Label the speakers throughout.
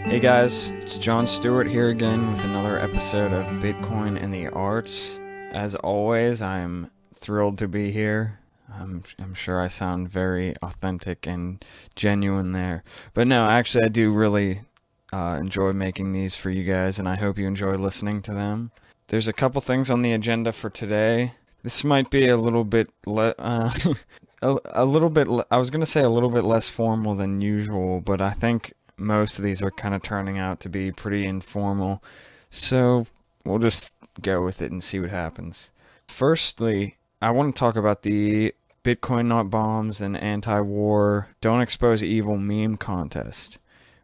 Speaker 1: Hey guys, it's John Stuart here again with another episode of Bitcoin and the Arts. As always, I'm thrilled to be here. I'm sure I sound very authentic and genuine there. But no, actually I do really enjoy making these for you guys, and I hope you enjoy listening to them. There's a couple things on the agenda for today. This might be a little bit I was going to say a little bit less formal than usual, but I think most of these are kind of turning out to be pretty informal, so we'll just go with it and see what happens. Firstly, I want to talk about the Bitcoin not bombs and anti-war don't expose evil meme contest.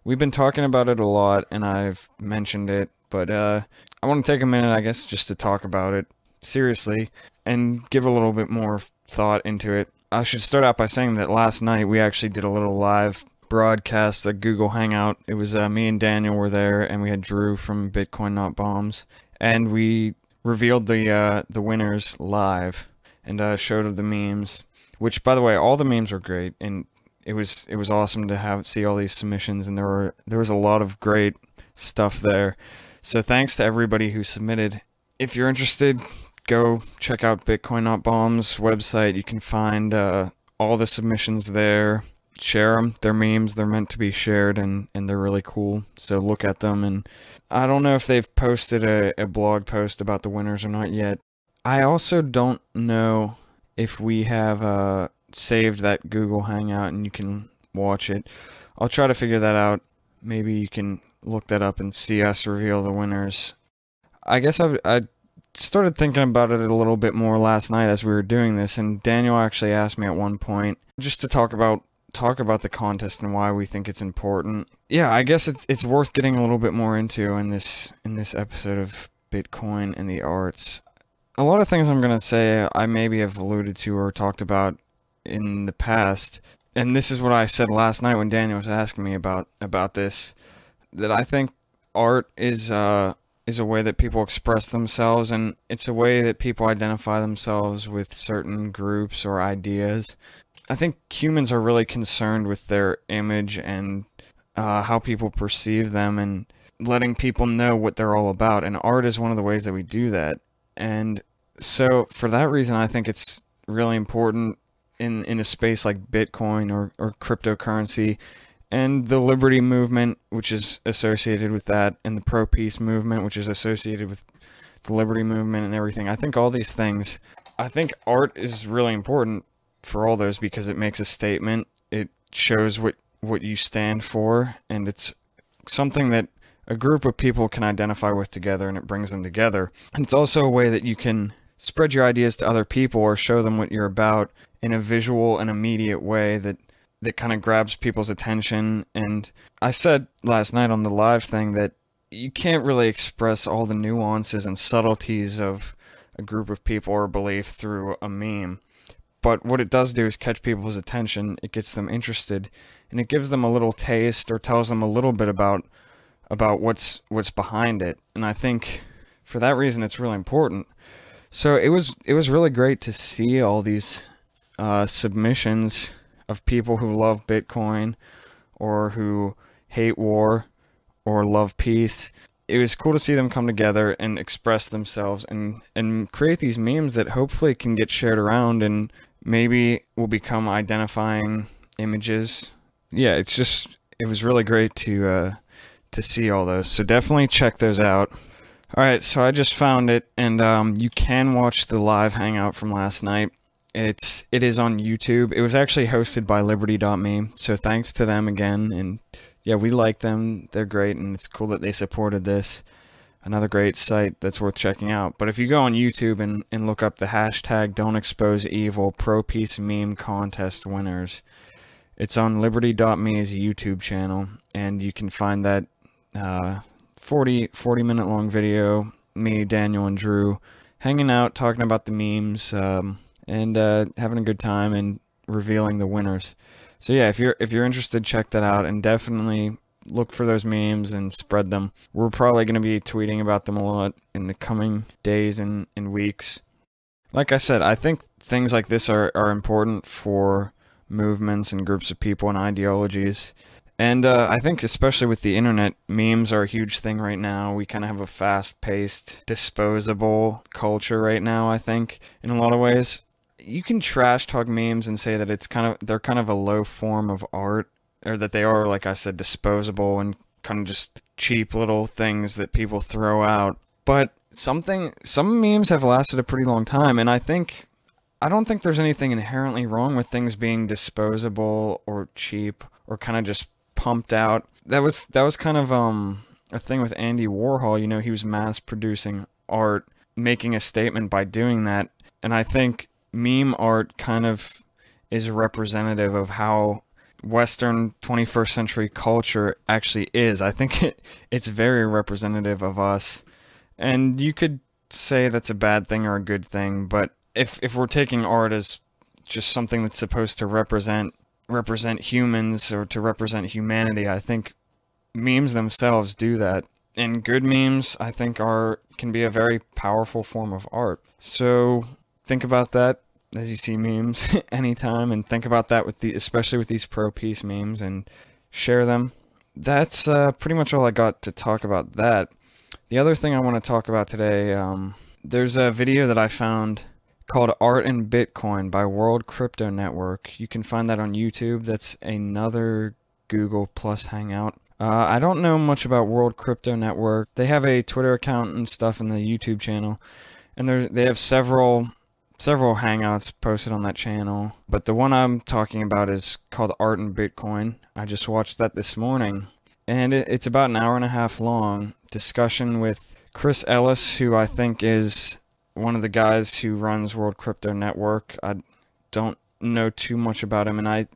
Speaker 1: We've been talking about it a lot and I've mentioned it, but I want to take a minute, I guess, just to talk about it seriously and give a little bit more thought into it. I should start out by saying that last night we actually did a little live broadcast, a Google Hangout. It was me and Daniel were there, and we had Drew from Bitcoin Not Bombs, and we revealed the winners live and showed the memes. Which, by the way, all the memes were great, and it was awesome to see all these submissions, and there was a lot of great stuff there. So thanks to everybody who submitted. If you're interested, go check out Bitcoin Not Bombs website. You can find all the submissions there. Share them. They're memes. They're meant to be shared, and they're really cool. So look at them. And I don't know if they've posted a blog post about the winners or not yet. I also don't know if we have saved that Google Hangout and you can watch it. I'll try to figure that out. Maybe you can look that up and see us reveal the winners. I guess I started thinking about it a little bit more last night as we were doing this, and Daniel actually asked me at one point just to talk about the contest and why we think it's important. Yeah, I guess it's worth getting a little bit more into in this episode of Bitcoin and the Arts. A lot of things I'm going to say I maybe have alluded to or talked about in the past, and this is what I said last night when Daniel was asking me about this, that I think art is a way that people express themselves, and it's a way that people identify themselves with certain groups or ideas. I think humans are really concerned with their image and how people perceive them and letting people know what they're all about. And art is one of the ways that we do that. And so for that reason, I think it's really important in a space like Bitcoin or cryptocurrency and the liberty movement, which is associated with that, and the pro-peace movement, which is associated with the liberty movement and everything. I think all these things, I think art is really important for all those because it makes a statement. It shows what you stand for, and it's something that a group of people can identify with together, and it brings them together. And it's also a way that you can spread your ideas to other people or show them what you're about in a visual and immediate way that kind of grabs people's attention. And I said last night on the live thing that you can't really express all the nuances and subtleties of a group of people or belief through a meme. But what it does do is catch people's attention, it gets them interested, and it gives them a little taste or tells them a little bit about what's behind it. And I think for that reason it's really important. So it was really great to see all these submissions of people who love Bitcoin or who hate war or love peace. It was cool to see them come together and express themselves and create these memes that hopefully can get shared around and maybe will become identifying images. Yeah, it was really great to see all those. So definitely check those out. All right, so I just found it, and you can watch the live hangout from last night. It is on YouTube. It was actually hosted by Liberty.me, so thanks to them again. And yeah, we like them. They're great, and it's cool that they supported this. Another great site that's worth checking out. But if you go on YouTube and look up the hashtag Don't Expose Evil Pro-Peace Meme Contest winners, it's on Liberty.me's YouTube channel, and you can find that 40-minute long video, me, Daniel, and Drew hanging out, talking about the memes, and having a good time and revealing the winners. So yeah, if you're interested, check that out, and definitely look for those memes and spread them. We're probably going to be tweeting about them a lot in the coming days and weeks. Like I said, I think things like this are important for movements and groups of people and ideologies. And I think especially with the internet, memes are a huge thing right now. We kind of have a fast-paced, disposable culture right now, I think, in a lot of ways. You can trash talk memes and say that they're kind of a low form of art, or that they are, like I said, disposable and kind of just cheap little things that people throw out. But some memes have lasted a pretty long time, and I don't think there's anything inherently wrong with things being disposable or cheap or kind of just pumped out. That was kind of a thing with Andy Warhol. You know, he was mass producing art, making a statement by doing that. And I think meme art kind of is representative of how Western 21st century culture actually is. I think it's very representative of us. And you could say that's a bad thing or a good thing, but if we're taking art as just something that's supposed to represent humans or to represent humanity, I think memes themselves do that. And good memes, I think, can be a very powerful form of art. So think about that as you see memes anytime, and think about that especially with these pro-peace memes, and share them. That's pretty much all I got to talk about that. The other thing I want to talk about today, there's a video that I found called Art and Bitcoin by World Crypto Network. You can find that on YouTube. That's another Google Plus hangout. I don't know much about World Crypto Network. They have a Twitter account and stuff in the YouTube channel, and they have several hangouts posted on that channel. But the one I'm talking about is called Art and Bitcoin. I just watched that this morning, and it's about an hour and a half long discussion with Chris Ellis, who I think is one of the guys who runs World Crypto Network. I don't know too much about him, and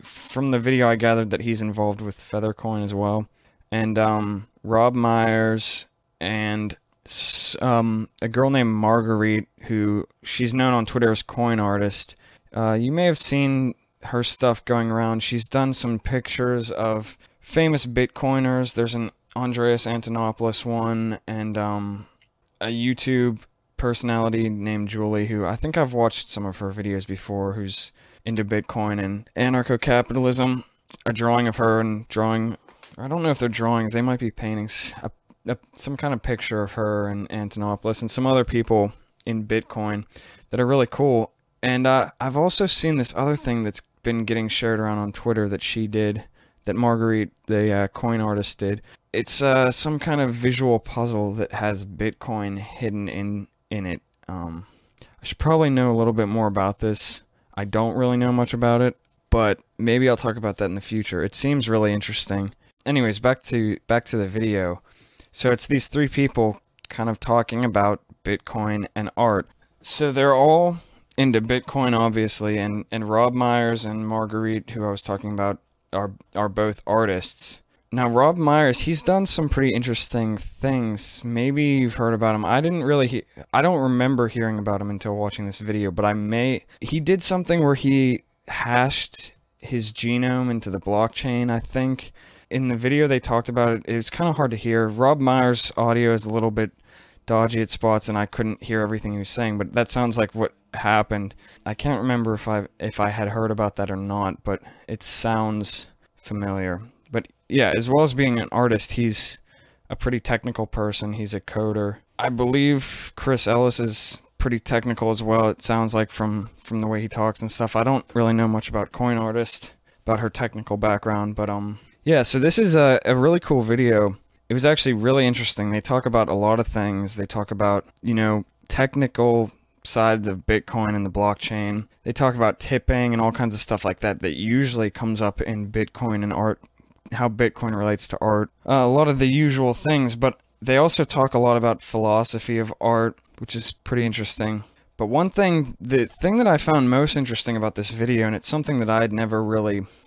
Speaker 1: from the video I gathered that he's involved with Feathercoin as well. And Rob Myers and a girl named Marguerite, who she's known on Twitter as Coin Artist. You may have seen her stuff going around. She's done some pictures of famous Bitcoiners. There's an Andreas Antonopoulos one, and a YouTube personality named Julie, who I think I've watched some of her videos before, who's into Bitcoin and anarcho-capitalism. A drawing of her and I don't know if they're drawings, they might be paintings, some kind of picture of her and Antonopoulos and some other people in Bitcoin that are really cool. And I've also seen this other thing that's been getting shared around on Twitter that she did, that Marguerite, the coin artist, did. It's some kind of visual puzzle that has Bitcoin hidden in it. I should probably know a little bit more about this. I don't really know much about it, but maybe I'll talk about that in the future. It seems really interesting. Anyways, back to the video. So it's these three people kind of talking about Bitcoin and art. So they're all into Bitcoin, obviously, and Rob Myers and Marguerite, who I was talking about, are both artists. Now, Rob Myers, he's done some pretty interesting things. Maybe you've heard about him. I don't remember hearing about him until watching this video, but he did something where he hashed his genome into the blockchain, I think. In the video they talked about it. It was kind of hard to hear. Rob Myers' audio is a little bit dodgy at spots, and I couldn't hear everything he was saying, but that sounds like what happened. I can't remember if I had heard about that or not, but it sounds familiar. But yeah, as well as being an artist, he's a pretty technical person. He's a coder. I believe Chris Ellis is pretty technical as well. It sounds like from the way he talks and stuff. I don't really know much about Coin Artist, about her technical background, but yeah, so this is a really cool video. It was actually really interesting. They talk about a lot of things. They talk about, technical sides of Bitcoin and the blockchain. They talk about tipping and all kinds of stuff like that usually comes up in Bitcoin and art, how Bitcoin relates to art. A lot of the usual things, but they also talk a lot about philosophy of art, which is pretty interesting. But the thing that I found most interesting about this video, and it's something that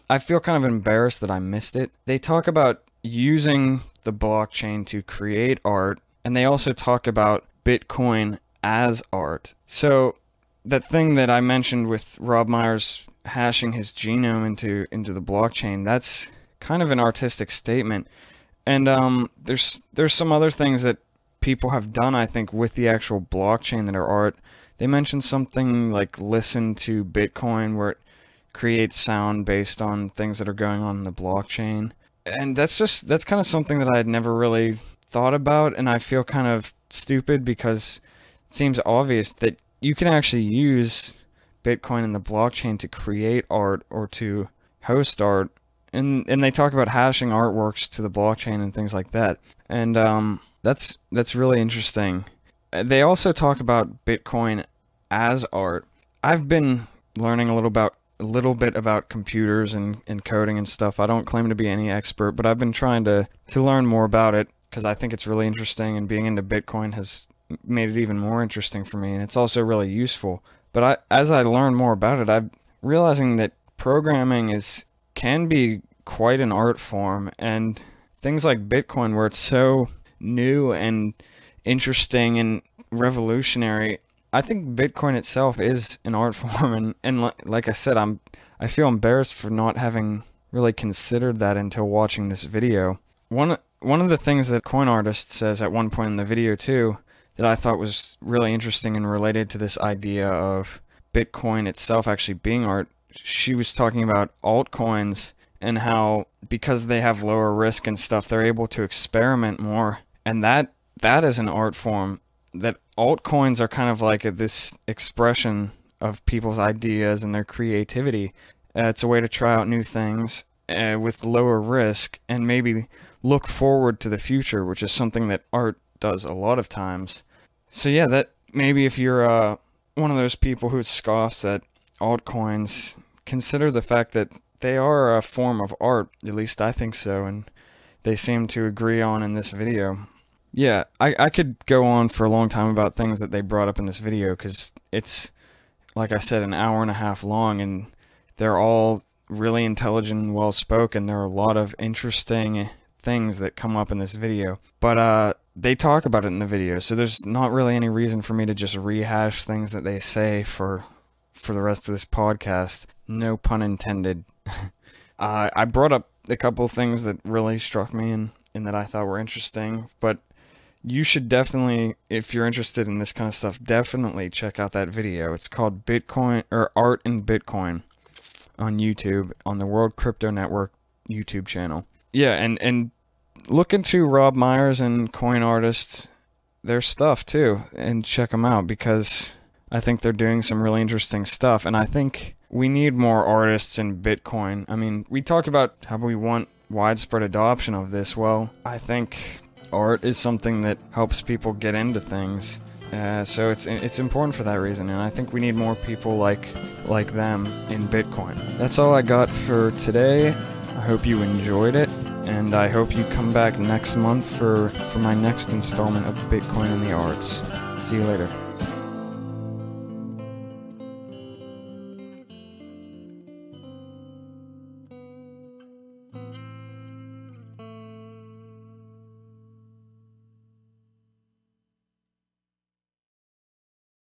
Speaker 1: I feel kind of embarrassed that I missed it. They talk about using the blockchain to create art, and they also talk about Bitcoin as art. So that thing that I mentioned with Rob Myers hashing his genome into the blockchain, that's kind of an artistic statement. And there's some other things that people have done, I think, with the actual blockchain that are art. They mentioned something like Listen to Bitcoin, where it creates sound based on things that are going on in the blockchain. And that's kind of something that I had never really thought about, and I feel kind of stupid because it seems obvious that you can actually use Bitcoin and the blockchain to create art or to host art, and they talk about hashing artworks to the blockchain and things like that, and that's really interesting. They also talk about Bitcoin as art. I've been learning a little bit about computers and coding and stuff. I don't claim to be any expert, but I've been trying to learn more about it because I think it's really interesting, and being into Bitcoin has made it even more interesting for me, and it's also really useful. But as I learn more about it, I'm realizing that programming can be quite an art form, and things like Bitcoin, where it's so new and interesting and revolutionary, I think Bitcoin itself is an art form, and like I said, I feel embarrassed for not having really considered that until watching this video. One of the things that Coin Artist says at one point in the video too, that I thought was really interesting and related to this idea of Bitcoin itself actually being art, she was talking about altcoins and how because they have lower risk and stuff, they're able to experiment more, and that is an art form. That altcoins are kind of like this expression of people's ideas and their creativity. It's a way to try out new things with lower risk and maybe look forward to the future, which is something that art does a lot of times. So yeah, that maybe if you're one of those people who scoffs at altcoins, consider the fact that they are a form of art. At least I think so, and they seem to agree on in this video. Yeah, I could go on for a long time about things that they brought up in this video, because it's, like I said, an hour and a half long, and they're all really intelligent and well spoken. There are a lot of interesting things that come up in this video, but they talk about it in the video, so there's not really any reason for me to just rehash things that they say for the rest of this podcast. No pun intended. I brought up a couple of things that really struck me and that I thought were interesting, but you should definitely, if you're interested in this kind of stuff, definitely check out that video. It's called Bitcoin, or Art in Bitcoin, on YouTube, on the World Crypto Network YouTube channel. Yeah, and look into Rob Myers and Coin Artists, their stuff too, and check them out, because I think they're doing some really interesting stuff, and I think we need more artists in Bitcoin. I mean, we talk about how we want widespread adoption of this. Well, I think art is something that helps people get into things, so it's important for that reason, and I think we need more people like them in Bitcoin. That's all I got for today. I hope you enjoyed it, and I hope you come back next month for my next installment of Bitcoin and the Arts. See you later.